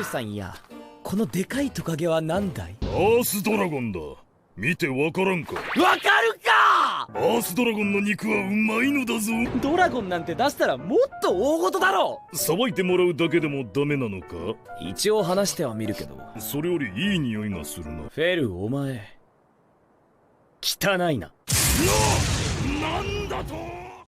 さんや、このでかいトカゲは何だい？アースドラゴンだ。見てわからんか？わかるか！アースドラゴンの肉はうまいのだぞ。ドラゴンなんて出したらもっと大事だろ。さばいてもらうだけでもダメなのか？一応話してはみるけど。それよりいい匂いがするな。フェル、お前汚いな。なんだと！